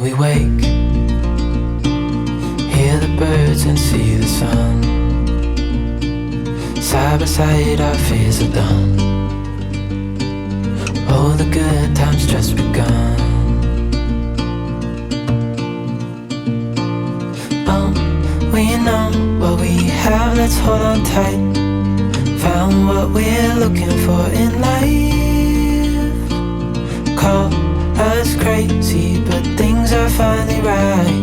we wake, hear the birds and see the sun. Side by side our fears are done. All the good times just begun. We know what we have, let's hold on tight. Found what we're looking for in life. Call us crazy, but things are finally right.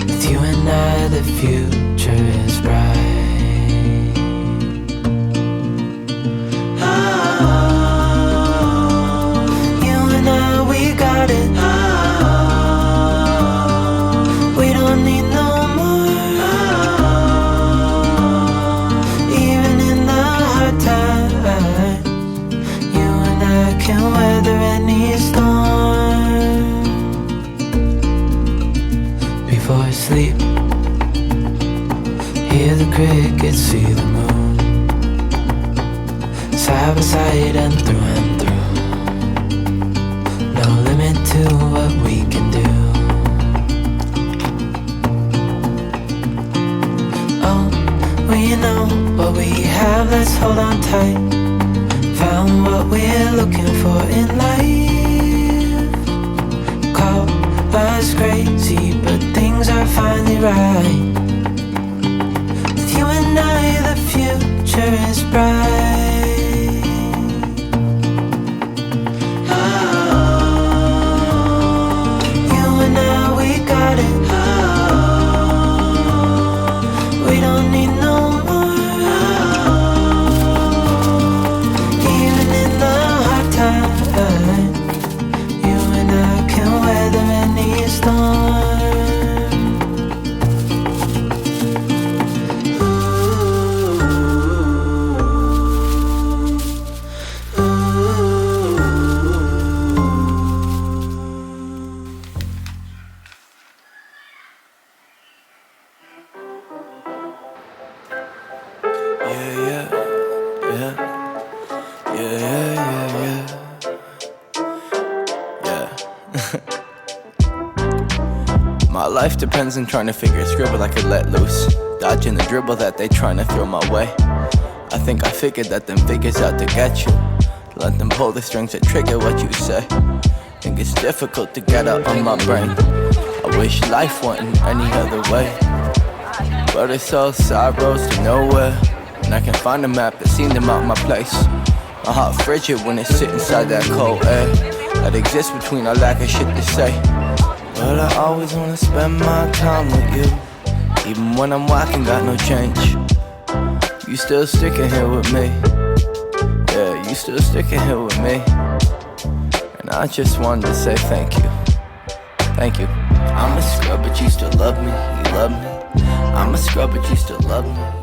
With you and I, the future is bright. You and I, we got it. We don't need no can weather any storm. Before I sleep, hear the crickets, see the moon. Side by side and through. No limit to what we can do. Oh, we know what we have, let's hold on tight. Found what we're looking for in life. Call us crazy, but things are finally right. With you and I, the future is bright. You and I, we got it. We don't need no more. You and I can weather any storm. My life depends on trying to figure a scribble I could let loose, dodging the dribble that they trying to throw my way. I think I figured that them figures out to get you. Let them pull the strings that trigger what you say. Think it's difficult to get out on my brain. I wish life wasn't any other way, but it's all side roads to nowhere, and I can find a map that seen them out my place. My heart frigid when it sit inside that cold air that exists between our lack of shit to say. But I always wanna spend my time with you, even when I'm whacking, got no change. You still sticking here with me. Yeah, you still sticking here with me. And I just wanted to say thank you. Thank you. I'm a scrub but you still love me. You love me. I'm a scrub but you still love me.